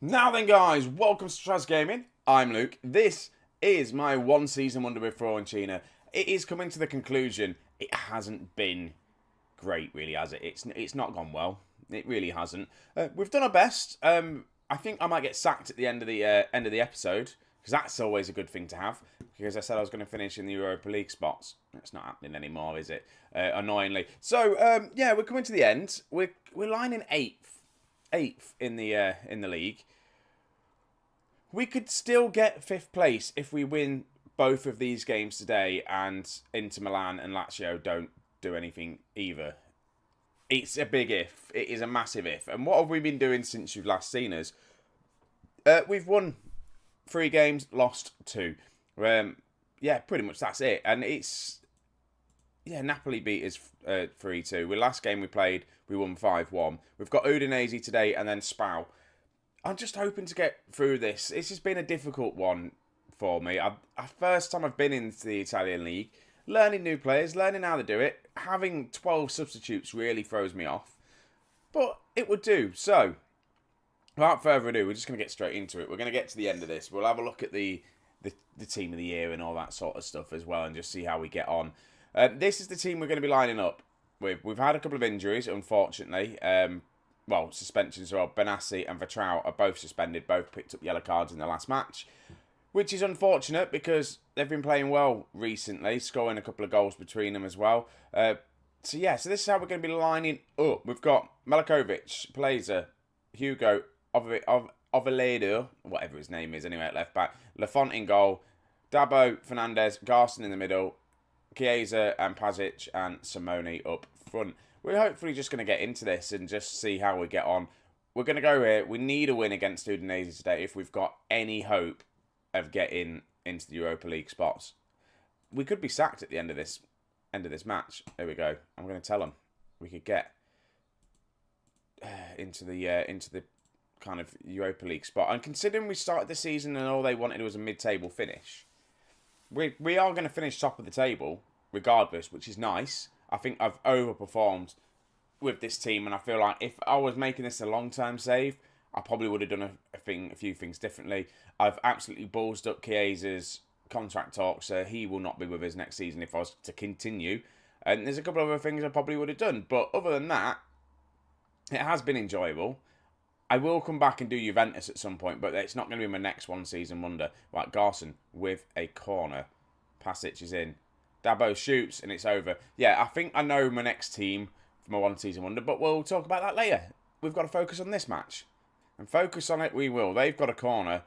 Now then, guys, welcome to Strasz Gaming. I'm Luke. This is my one season wonder with Fiorentina. It is coming to the conclusion. It hasn't been great, really, has it? It's not gone well. It really hasn't. We've done our best. I think I might get sacked at the end of the episode because that's always a good thing to have. Because I said I was going to finish in the Europa League spots. That's not happening anymore, is it? Annoyingly. So yeah, we're coming to the end. We're lining eighth in the league. We could still get fifth place if we win both of these games today and Inter Milan and Lazio don't do anything either. It's a big if. It is a massive if. And what have we been doing since you've last seen us? We've won 3 games, lost 2. Yeah, pretty much that's it. And it's... Yeah, Napoli beat us 3-2. The last game we played, we won 5-1. We've got Udinese today and then Spal. I'm just hoping to get through this. This has been a difficult one for me. First time I've been into the Italian league, learning new players, learning how to do it. Having 12 substitutes really throws me off. But it would do. So, without further ado, we're just going to get straight into it. We're going to get to the end of this. We'll have a look at the team of the year and all that sort of stuff as well and just see how we get on. This is the team we're going to be lining up with. We've had a couple of injuries, unfortunately. Well, suspensions as well. Benassi and Vatrao are both suspended. Both picked up yellow cards in the last match. Which is unfortunate because they've been playing well recently. Scoring a couple of goals between them as well. So this is how we're going to be lining up. We've got Malikovic, Plaza, Hugo, Oveledo, whatever his name is anyway at left back. Lafont in goal. Dabo, Fernandez, Garson in the middle. Chiesa and Pazic and Simone up front. We're hopefully just going to get into this and just see how we get on. We're going to go here. We need a win against Udinese today if we've got any hope of getting into the Europa League spots. We could be sacked at the end of this match. There we go. I'm going to tell them we could get into the kind of Europa League spot. And considering we started the season and all they wanted was a mid-table finish, we are going to finish top of the table regardless, which is nice. I think I've overperformed with this team, and I feel like if I was making this a long-term save, I probably would have done a few things differently. I've absolutely ballsed up Chiesa's contract talks, so he will not be with us next season if I was to continue. And there's a couple of other things I probably would have done, but other than that, it has been enjoyable. I will come back and do Juventus at some point, but it's not going to be my next one season wonder. Right, Garson with a corner. Pasic is in. Dabo shoots and it's over. Yeah, I think I know my next team for my one season wonder, but we'll talk about that later. We've got to focus on this match. And focus on it we will. They've got a corner.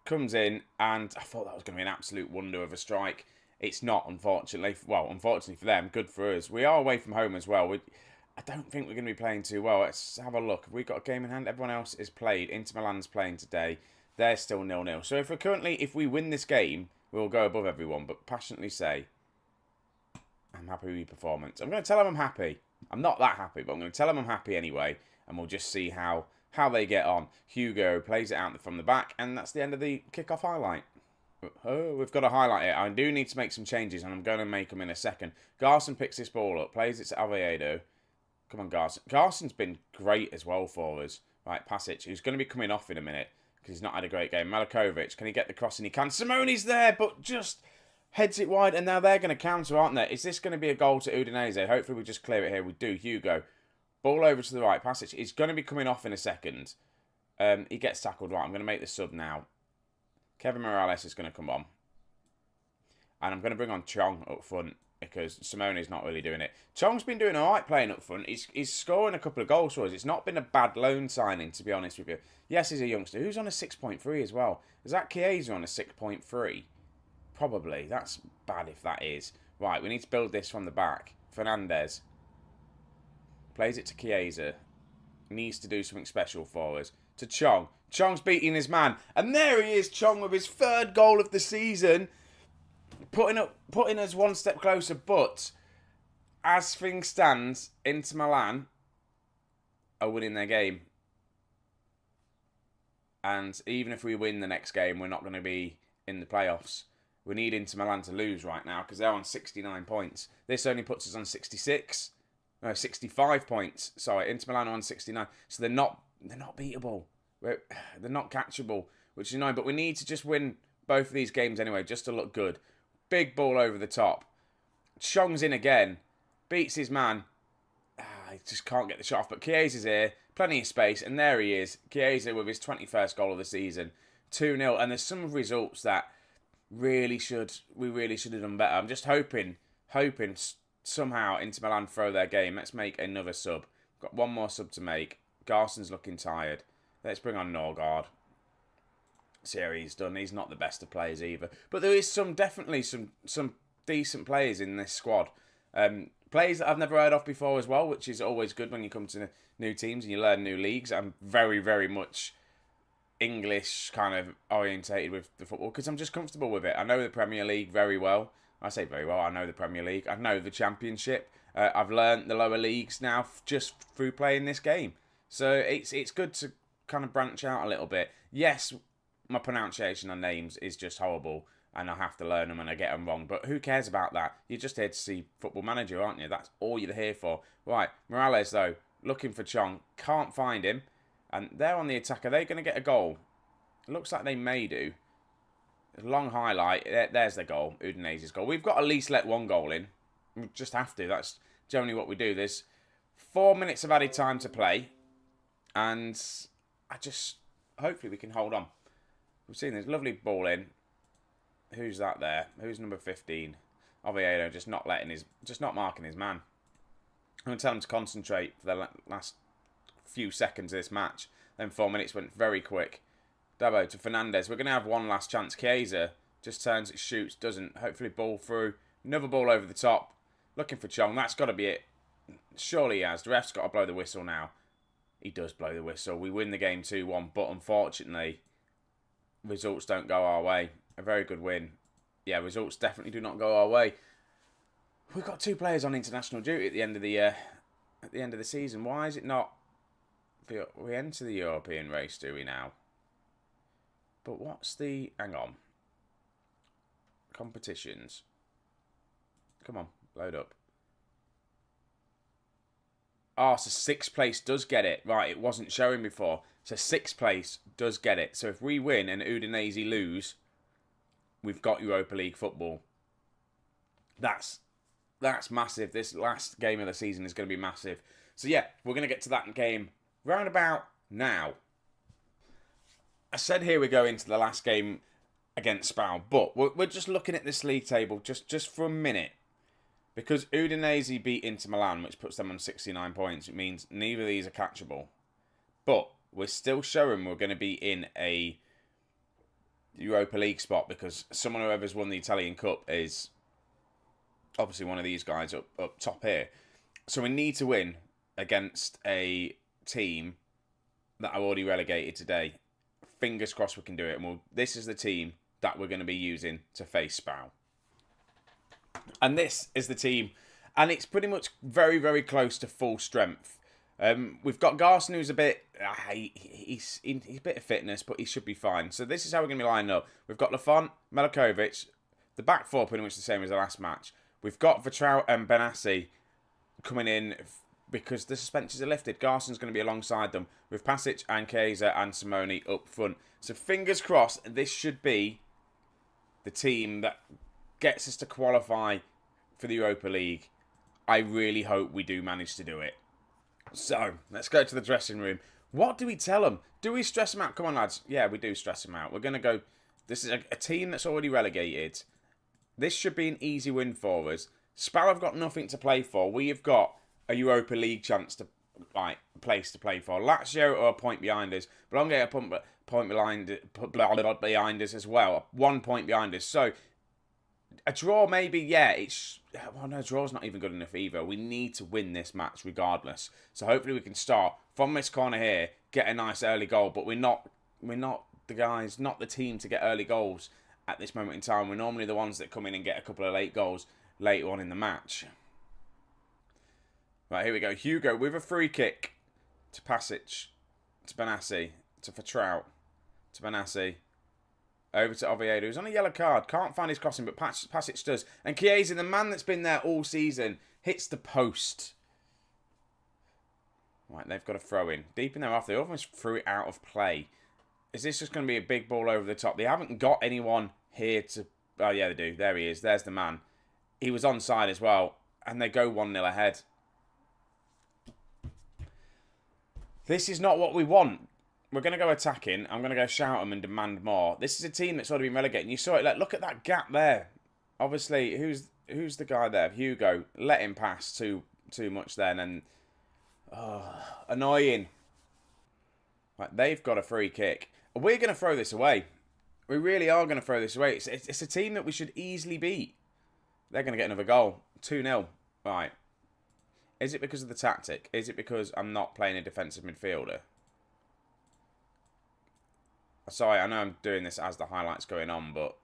Comes in, and I thought that was going to be an absolute wonder of a strike. It's not, unfortunately. Well, unfortunately for them, good for us. We are away from home as well. I don't think we're going to be playing too well. Let's have a look. Have we got a game in hand? Everyone else is played. Inter Milan's playing today. They're still 0-0. So if we win this game, we'll go above everyone. But passionately say, I'm happy with your performance. I'm going to tell them I'm happy. I'm not that happy, but I'm going to tell them I'm happy anyway. And we'll just see how they get on. Hugo plays it out from the back. And that's the end of the kickoff highlight. Oh, we've got a highlight here. I do need to make some changes, and I'm going to make them in a second. Garson picks this ball up. Plays it to Aviedo. Come on, Garson. Garson's been great as well for us. Right, Pasic, who's going to be coming off in a minute because he's not had a great game. Malikovic, can he get the crossing? He can. Simone's there, but just heads it wide, and now they're going to counter, aren't they? Is this going to be a goal to Udinese? Hopefully we just clear it here. We do. Hugo. Ball over to the right. Pasic. He's going to be coming off in a second. He gets tackled. Right, I'm going to make the sub now. Kevin Morales is going to come on. And I'm going to bring on Chong up front, because Simone's not really doing it. Chong's been doing alright playing up front. He's scoring a couple of goals for us. It's not been a bad loan signing, to be honest with you. Yes, he's a youngster. Who's on a 6.3 as well? Is that Chiesa on a 6.3? Probably. That's bad if that is. Right, we need to build this from the back. Fernandez. Plays it to Chiesa. Needs to do something special for us. To Chong. Chong's beating his man. And there he is, Chong, with his 3rd goal of the season. Putting us one step closer, but as things stand, Inter Milan are winning their game. And even if we win the next game, we're not going to be in the playoffs. We need Inter Milan to lose right now because they're on 69 points. This only puts us on 66. No, 65 points. Sorry, Inter Milan are on 69. So they're not beatable. They're not catchable, which is annoying. But we need to just win both of these games anyway, just to look good. Big ball over the top. Chong's in again. Beats his man. He just can't get the shot off. But Chiesa's here. Plenty of space. And there he is. Chiesa with his 21st goal of the season. 2-0. And there's some results that we really should have done better. I'm just hoping somehow Inter Milan throw their game. Let's make another sub. Got one more sub to make. Garson's looking tired. Let's bring on Norgard. See how he's done. He's not the best of players either. But there is definitely some decent players in this squad. Players that I've never heard of before as well, which is always good when you come to new teams and you learn new leagues. I'm very, very much English kind of orientated with the football because I'm just comfortable with it. I know the Premier League very well. I say very well. I know the Premier League. I know the Championship. I've learned the lower leagues now just through playing this game. So it's good to kind of branch out a little bit. Yes, my pronunciation on names is just horrible and I have to learn them and I get them wrong. But who cares about that? You're just here to see Football Manager, aren't you? That's all you're here for. Right, Morales, though, looking for Chong. Can't find him. And they're on the attack. Are they going to get a goal? It looks like they may do. Long highlight. There's the goal. Udinese's goal. We've got to at least let one goal in. We just have to. That's generally what we do. There's 4 minutes of added time to play. And hopefully we can hold on. We've seen this lovely ball in. Who's that there? Who's number 15? Oviedo just not marking his man. I'm going to tell him to concentrate for the last few seconds of this match. Then 4 minutes went very quick. Dabo to Fernandez. We're going to have one last chance. Chiesa just turns it, shoots, doesn't. Hopefully ball through. Another ball over the top. Looking for Chong. That's got to be it. Surely he has. The ref's got to blow the whistle now. He does blow the whistle. We win the game 2-1. But unfortunately, results don't go our way. A very good win. Yeah, results definitely do not go our way. We've got 2 players on international duty at the end of the season. Why is it not? We enter the European race, do we now? But what's the... Hang on. Competitions. Come on, load up. So 6th place does get it. Right, it wasn't showing before. So 6th place does get it. So if we win and Udinese lose, we've got Europa League football. That's massive. This last game of the season is going to be massive. So yeah, we're going to get to that game round about now. I said here we go into the last game against Spal, but we're just looking at this league table just for a minute. Because Udinese beat Inter Milan, which puts them on 69 points. It means neither of these are catchable. But we're still showing we're going to be in a Europa League spot because whoever's won the Italian Cup is obviously one of these guys up top here. So we need to win against a team that are already relegated today. Fingers crossed we can do it. And this is the team that we're going to be using to face Spal. And this is the team. And it's pretty much very, very close to full strength. We've got Garson, who's a bit... he's a bit of fitness, but he should be fine. So this is how we're going to be lining up. We've got Lafont, Melikovic. The back four pretty much the same as the last match. We've got Vitrao and Benassi coming in because the suspensions are lifted. Garson's going to be alongside them with Pasic and Chiesa and Simone up front. So fingers crossed, this should be the team that gets us to qualify for the Europa League. I really hope we do manage to do it. So, let's go to the dressing room. What do we tell them? Do we stress them out? Come on, lads. Yeah, we do stress them out. We're going to go... This is a team that's already relegated. This should be an easy win for us. Spal have got nothing to play for. We have got a Europa League chance to... place to play for. Lazio are a point behind us. Bologna are a point behind us as well. 1 point behind us. So... A draw, maybe, yeah, no, draw's not even good enough either. We need to win this match regardless. So hopefully we can start from this corner here, get a nice early goal. But we're not the guys, not the team to get early goals at this moment in time. We're normally the ones that come in and get a couple of late goals later on in the match. Right, here we go. Hugo with a free kick to Pasic, to Benassi, to Vitrao, to Benassi. Over to Oviedo, who's on a yellow card. Can't find his crossing, but Pasic does. And Chiesa, the man that's been there all season, hits the post. Right, they've got a throw in. Deep in their off, they almost threw it out of play. Is this just going to be a big ball over the top? They haven't got anyone here to... Oh, yeah, they do. There he is. There's the man. He was onside as well. And they go 1-0 ahead. This is not what we want. We're going to go attacking. I'm going to go shout them and demand more. This is a team that's already been relegated. You saw it. Like, look at that gap there. Obviously, who's the guy there? Hugo. Let him pass too much then. And annoying. Right, they've got a free kick. We're going to throw this away. We really are going to throw this away. It's a team that we should easily beat. They're going to get another goal. 2-0. Right. Is it because of the tactic? Is it because I'm not playing a defensive midfielder? Sorry, I know I'm doing this as the highlights going on, but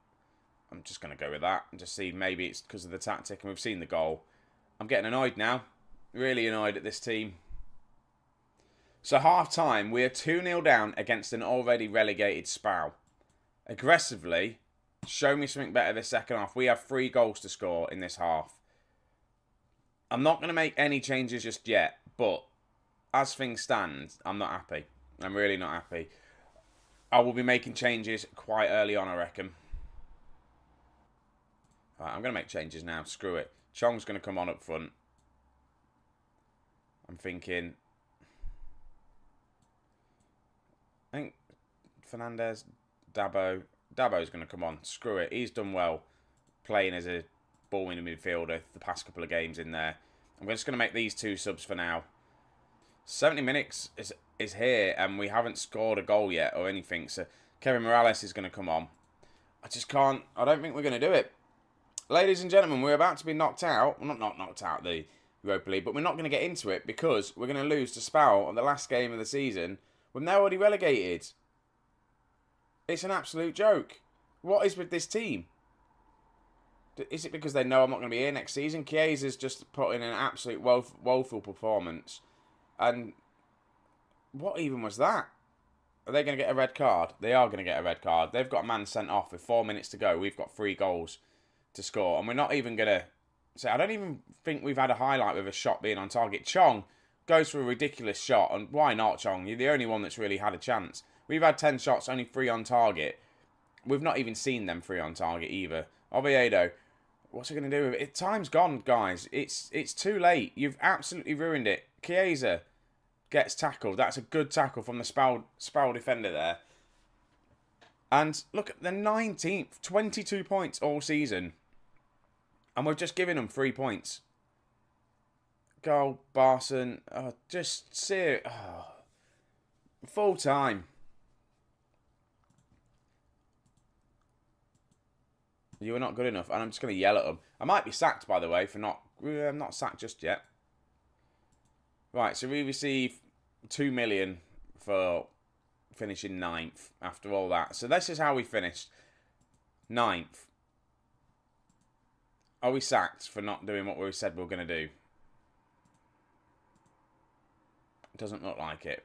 I'm just going to go with that and just see maybe it's because of the tactic and we've seen the goal. I'm getting annoyed now. Really annoyed at this team. So half-time, we are 2-0 down against an already relegated Spal. Aggressively, show me something better this second half. We have 3 goals to score in this half. I'm not going to make any changes just yet, but as things stand, I'm not happy. I'm really not happy. I will be making changes quite early on, I reckon. Right, I'm going to make changes now. Screw it. Chong's going to come on up front. I'm thinking... I think Fernandez, Dabo's going to come on. Screw it. He's done well playing as a ball-winning midfielder the past couple of games in there. I'm just going to make these 2 subs for now. 70 minutes is here and we haven't scored a goal yet or anything. So Kevin Morales is going to come on. I just can't. I don't think we're going to do it. Ladies and gentlemen, we're about to be knocked out. Well, not knocked out the Europa League, but we're not going to get into it because we're going to lose to Spal on the last game of the season when they're already relegated. It's an absolute joke. What is with this team? Is it because they know I'm not going to be here next season? Chiesa's just put in an absolute woeful performance. And what even was that? Are they going to get a red card? They are going to get a red card. They've got a man sent off with 4 minutes to go. We've got 3 goals to score. And we're not even going to... So I don't even think we've had a highlight with a shot being on target. Chong goes for a ridiculous shot. And why not, Chong? You're the only one that's really had a chance. We've had 10 shots, only 3 on target. We've not even seen them 3 on target either. Oviedo, what's it going to do with it? Time's gone, guys. It's too late. You've absolutely ruined it. Chiesa gets tackled. That's a good tackle from the Spal defender there. And look at the 19th. 22 points all season. And we've just given them 3 points. Goal, Barson. Oh, just serious. Oh. Full time. You were not good enough. And I'm just going to yell at them. I might be sacked, by the way, for not... I'm not sacked just yet. Right, so we receive 2 million for finishing 9th after all that. So this is how we finished. 9th. Are we sacked for not doing what we said we were going to do? It doesn't look like it.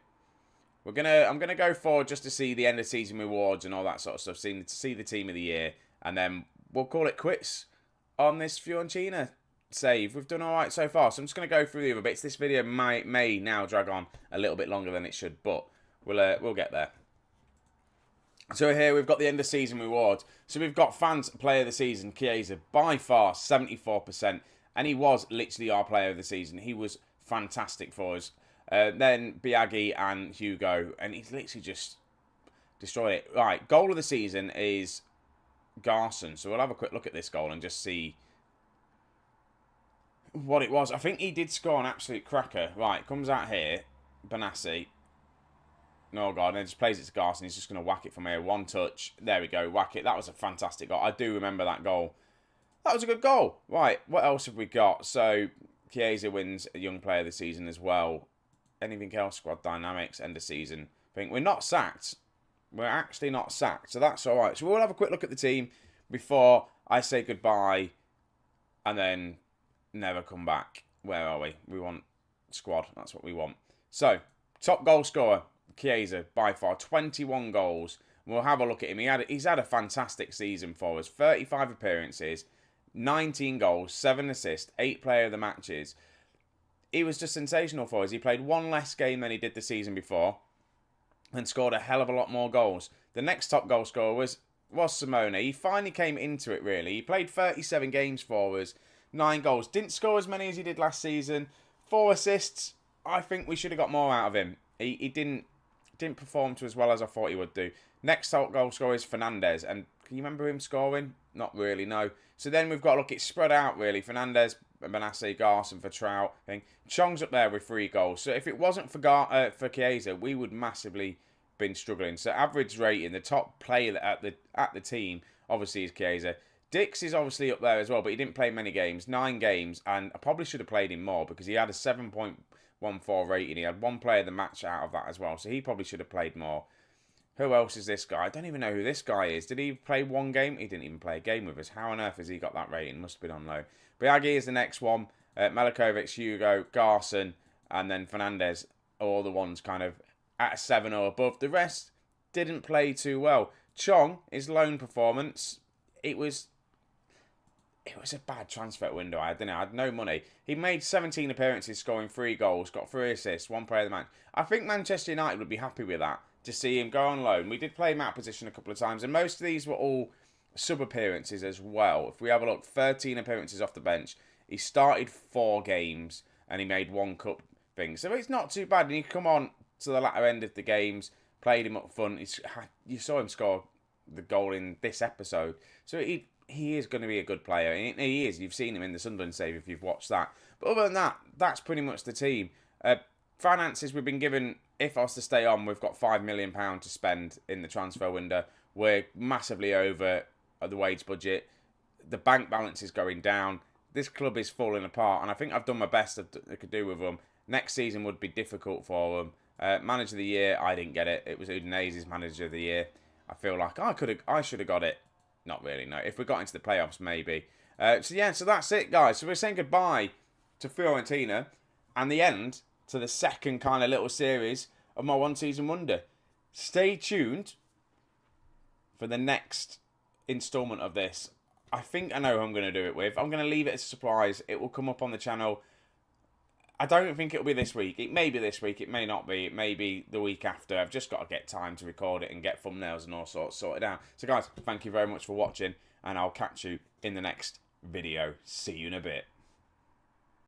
I'm gonna go forward just to see the end of season rewards and all that sort of stuff. See the team of the year, and then we'll call it quits on this Fiorentina save. We've done all right so far, so I'm just gonna go through the other bits. This video may now drag on a little bit longer than it should, but we'll get there. So here we've got the end of season rewards. So we've got fans player of the season, Chiesa, by far 74%, and he was literally our player of the season. He was fantastic for us. Then Biaggi and Hugo, and he's literally just destroyed it. Right, goal of the season is Garson. So we'll have a quick look at this goal and just see what it was. I think he did score an absolute cracker. Right, comes out here, Benassi. No, God, and then just plays it to Garson. He's just going to whack it from here. One touch. There we go, whack it. That was a fantastic goal. I do remember that goal. That was a good goal. Right, what else have we got? So Chiesa wins a young player of the season as well. Anything else? Squad dynamics, end of season. I think we're not sacked. We're actually not sacked. So that's all right. So we'll have a quick look at the team before I say goodbye and then never come back. Where are we? We want squad. That's what we want. So, top goal scorer, Chiesa, by far. 21 goals. We'll have a look at him. He's had a fantastic season for us. 35 appearances, 19 goals, 7 assists, 8 player of the matches. He was just sensational for us. He played one less game than he did the season before. and scored a hell of a lot more goals. The next top goal scorer was Simone. He finally came into it, really. He played 37 games for us, 9 goals. Didn't score as many as he did last season. 4 assists. I think we should have got more out of him. He didn't perform to as well as I thought he would do. Next top goal scorer is Fernandez. And can you remember him scoring? Not really, no. So then we've got to look, it's spread out, really. Fernandez, Manasseh, Garson for Trout. I think Chong's up there with 3 goals. So if it wasn't for Chiesa, we would massively been struggling. So average rating, the top player at the team, obviously, is Chiesa. Dix is obviously up there as well, but he didn't play many games. 9 games, and I probably should have played him more because he had a 7.14 rating. He had 1 player of the match out of that as well, so he probably should have played more. Who else is this guy? I don't even know who this guy is. Did he play 1 game? He didn't even play a game with us. How on earth has he got that rating? Must have been on loan. Biaggi is the next one. Malikovic, Hugo, Garson, and then Fernandez are all the ones kind of at a 7 or above. The rest didn't play too well. Chong, his loan performance, it was a bad transfer window. I had no money. He made 17 appearances, scoring 3 goals, got 3 assists, 1 player of the match. I think Manchester United would be happy with that, to see him go on loan. We did play him out of position a couple of times, and most of these were all sub-appearances as well. If we have a look, 13 appearances off the bench. He started 4 games, and he made 1 cup thing. So it's not too bad. And he come on to the latter end of the games, played him up front. You saw him score the goal in this episode. So he is going to be a good player. He is. You've seen him in the Sunderland save if you've watched that. But other than that, that's pretty much the team. Finances, we've been given, if I was to stay on, we've got £5 million to spend in the transfer window. We're massively over the wage budget. The bank balance is going down. This club is falling apart, and I think I've done my best I could do with them. Next season would be difficult for them. Manager of the year, I didn't get it. It was Udinese's manager of the year. I feel like I should have got it. Not really, no. If we got into the playoffs, maybe. So that's it, guys. So we're saying goodbye to Fiorentina and the end to the second kind of little series of my One Season Wonder. Stay tuned for the next instalment of this. I think I know who I'm going to do it with. I'm going to leave it as a surprise. It will come up on the channel. I don't think it'll be this week. It may be this week. It may not be. It may be the week after. I've just got to get time to record it and get thumbnails and all sorts sorted out. So guys, thank you very much for watching, and I'll catch you in the next video. See you in a bit.